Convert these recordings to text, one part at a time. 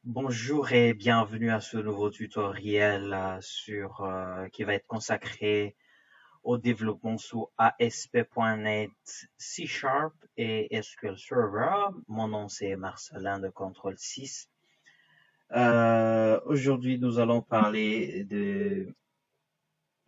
Bonjour et bienvenue à ce nouveau tutoriel qui va être consacré au développement sous ASP.NET C Sharp et SQL Server. Mon nom c'est Marcelin de Control 6. Aujourd'hui, nous allons parler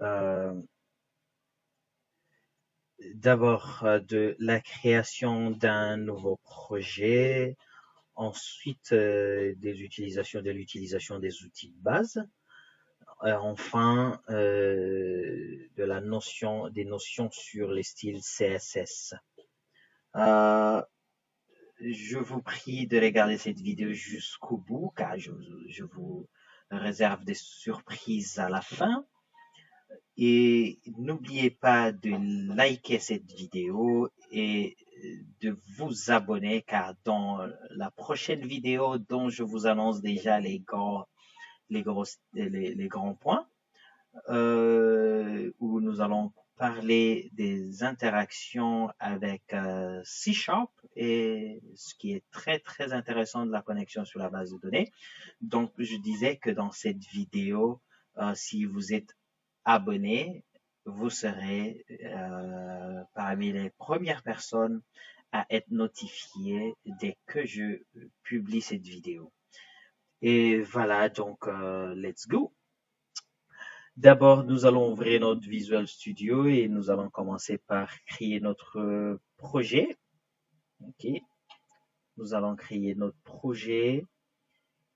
euh, d'abord de la création d'un nouveau projet, ensuite de l'utilisation des outils de base. Enfin, des notions sur les styles CSS. Euh, je vous prie de regarder cette vidéo jusqu'au bout, car je vous réserve des surprises à la fin. Et n'oubliez pas de liker cette vidéo et de vous abonner, car dans la prochaine vidéo dont je vous annonce déjà les grands points, où nous allons parler des interactions avec C Sharp et ce qui est très très intéressant de la connexion sur la base de données. Donc, je disais que dans cette vidéo, si vous êtes abonné, vous serez parmi les premières personnes à être notifié dès que je publie cette vidéo. Et voilà, donc, let's go. D'abord, nous allons ouvrir notre Visual Studio et nous allons commencer par créer notre projet. OK. Nous allons créer notre projet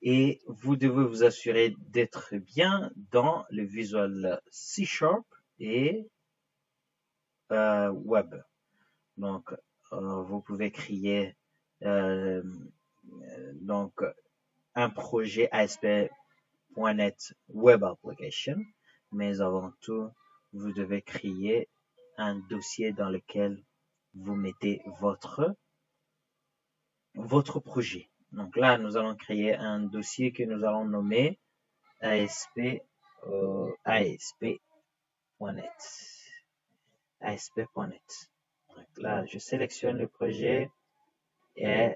et vous devez vous assurer d'être bien dans le Visual C Sharp et Web. Donc, vous pouvez créer euh, donc un projet ASP.NET Web Application, mais avant tout, vous devez créer un dossier dans lequel vous mettez votre projet. Donc là, nous allons créer un dossier que nous allons nommer ASP, ASP.NET. ASP.NET. Donc là, je sélectionne le projet et,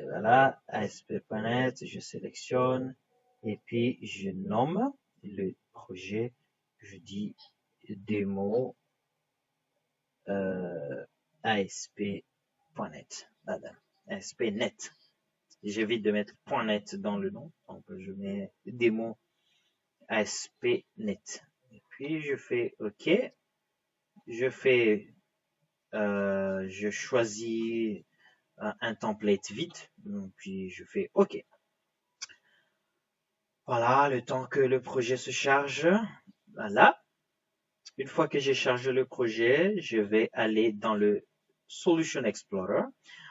voilà, ASP.NET, je sélectionne et puis je nomme le projet, je dis démo ASP.NET. ASP.NET. J'évite de mettre .NET dans le nom, donc je mets démo ASP.NET. Et puis je fais OK. Je choisis un template vide, puis je fais OK. Voilà, le temps que le projet se charge. Voilà. Une fois que j'ai chargé le projet, je vais aller dans le Solution Explorer.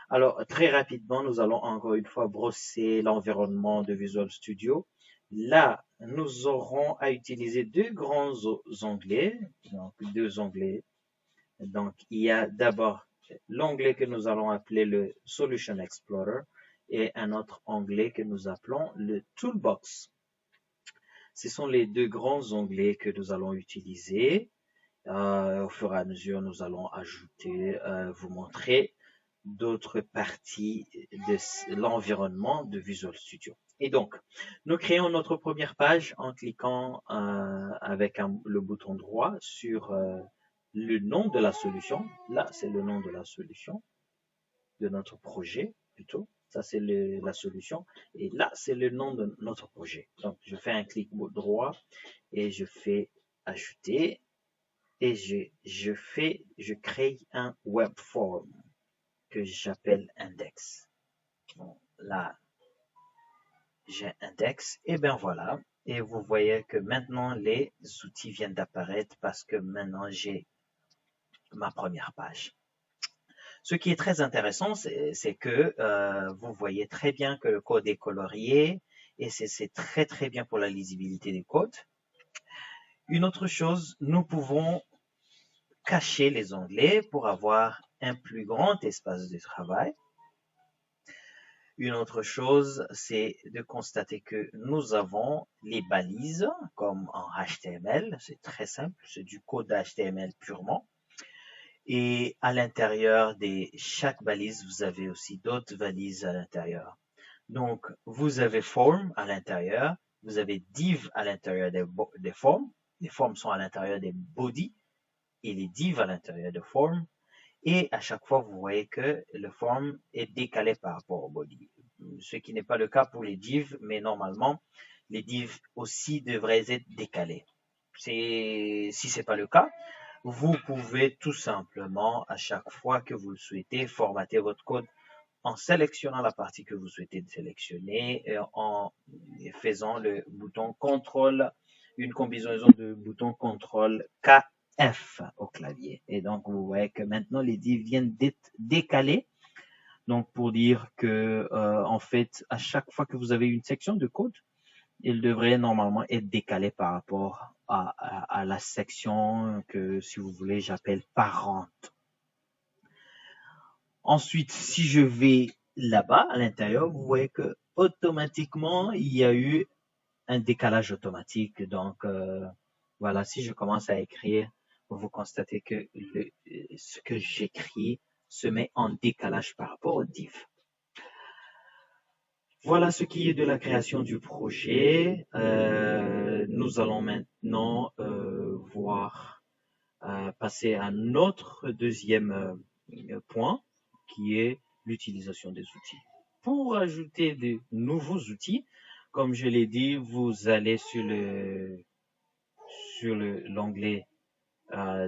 Alors, très rapidement, nous allons encore une fois brosser l'environnement de Visual Studio. Là, nous aurons à utiliser deux grands onglets. Donc, deux onglets. Donc, il y a d'abord l'onglet que nous allons appeler le Solution Explorer et un autre onglet que nous appelons le Toolbox. Ce sont les deux grands onglets que nous allons utiliser. Au fur et à mesure, nous allons ajouter, vous montrer d'autres parties de l'environnement de Visual Studio. Et donc, nous créons notre première page en cliquant avec le bouton droit sur le nom de la solution. Là, c'est le nom de la solution, de notre projet plutôt. Ça, c'est la solution. Et là, c'est le nom de notre projet. Donc, je fais un clic droit et je fais ajouter. Et je crée un web form que j'appelle index. Bon, là, j'ai index et ben voilà. Et vous voyez que maintenant les outils viennent d'apparaître parce que maintenant j'ai ma première page. Ce qui est très intéressant, c'est que vous voyez très bien que le code est colorié et c'est très très bien pour la lisibilité des codes. Une autre chose, nous pouvons cacher les onglets pour avoir un plus grand espace de travail. Une autre chose, c'est de constater que nous avons les balises comme en HTML. C'est très simple, c'est du code HTML purement. Et à l'intérieur de chaque balise, vous avez aussi d'autres balises à l'intérieur. Donc, vous avez form à l'intérieur, vous avez div à l'intérieur des formes. Les formes sont à l'intérieur des body et les divs à l'intérieur de form. Et à chaque fois, vous voyez que le form est décalé par rapport au body. Ce qui n'est pas le cas pour les divs, mais normalement, les divs aussi devraient être décalés. Si c'est pas le cas, vous pouvez tout simplement, à chaque fois que vous le souhaitez, formater votre code en sélectionnant la partie que vous souhaitez sélectionner et en faisant le bouton CTRL, une combinaison de boutons CTRL KF au clavier. Et donc, vous voyez que maintenant, les divs viennent d'être décalés. Donc, pour dire que, en fait, à chaque fois que vous avez une section de code, il devrait normalement être décalé par rapport à la section que, si vous voulez, j'appelle parente. Ensuite, si je vais là-bas, à l'intérieur, vous voyez que automatiquement, il y a eu un décalage automatique. Donc, voilà, si je commence à écrire, vous constatez que ce que j'écris se met en décalage par rapport au div. Voilà ce qui est de la création du projet. Nous allons maintenant passer à notre deuxième point, qui est l'utilisation des outils. Pour ajouter de nouveaux outils, comme je l'ai dit, vous allez sur l'onglet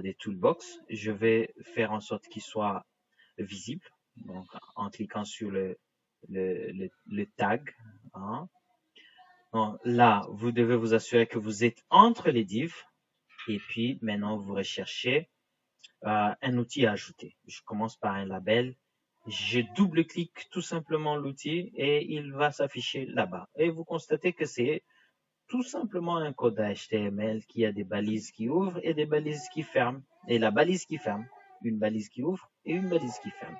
des toolbox. Je vais faire en sorte qu'il soit visible, donc en cliquant sur le tag. Hein. Donc, là, vous devez vous assurer que vous êtes entre les divs. Et puis, maintenant, vous recherchez un outil à ajouter. Je commence par un label. Je double-clique tout simplement l'outil et il va s'afficher là-bas. Et vous constatez que c'est tout simplement un code HTML qui a des balises qui ouvrent et des balises qui ferment. Et la balise qui ferme, une balise qui ouvre et une balise qui ferme.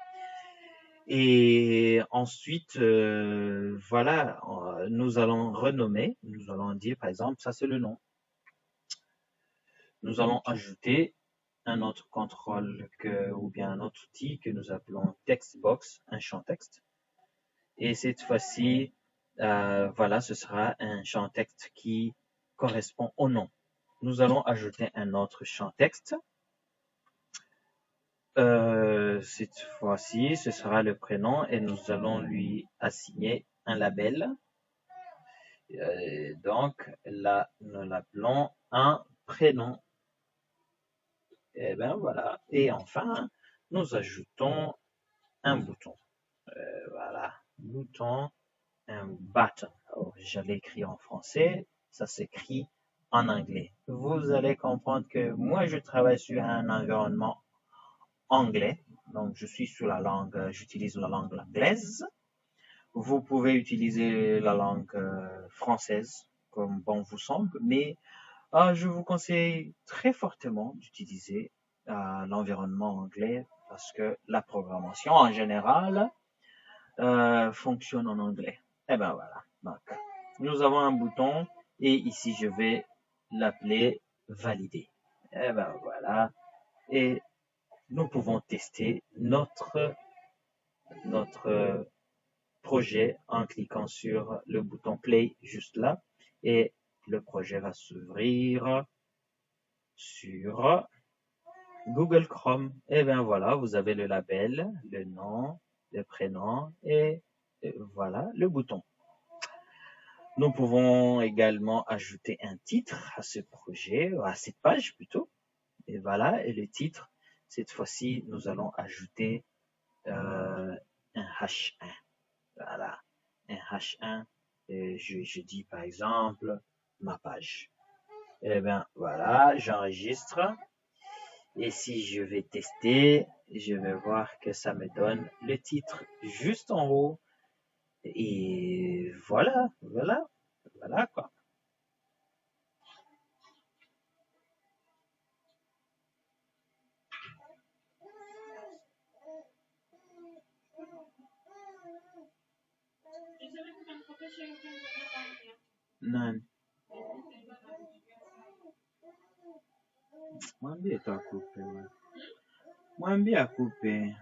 Et ensuite, voilà, nous allons renommer, nous allons dire par exemple, ça c'est le nom. Nous allons ajouter un autre contrôle ou bien un autre outil que nous appelons textbox, un champ texte. Et cette fois-ci, voilà, ce sera un champ texte qui correspond au nom. Nous allons ajouter un autre champ texte. Cette fois-ci, ce sera le prénom et nous allons lui assigner un label. Donc, là, nous l'appelons un prénom. Et bien voilà. Et enfin, nous ajoutons un bouton. Voilà, bouton, un button. Oh, j'allais écrire en français, ça s'écrit en anglais. Vous allez comprendre que moi, je travaille sur un environnement anglais. Donc, je suis sur la langue, j'utilise la langue anglaise. Vous pouvez utiliser la langue française, comme bon vous semble, mais je vous conseille très fortement d'utiliser l'environnement anglais parce que la programmation en général fonctionne en anglais. Et ben voilà. Donc, nous avons un bouton et ici je vais l'appeler valider. Et ben voilà. Et nous pouvons tester notre projet en cliquant sur le bouton play juste là et le projet va s'ouvrir sur Google Chrome. Et bien voilà, vous avez le label, le nom, le prénom et voilà le bouton. Nous pouvons également ajouter un titre à ce projet, à cette page plutôt. Et voilà, et le titre, cette fois-ci, nous allons ajouter un H1. Voilà, un H1. Et je dis par exemple ma page. Et bien voilà, j'enregistre. Et si je vais tester, je vais voir que ça me donne le titre juste en haut. Et voilà quoi. Non. Mwambie tu akupe. Mwambie akupe.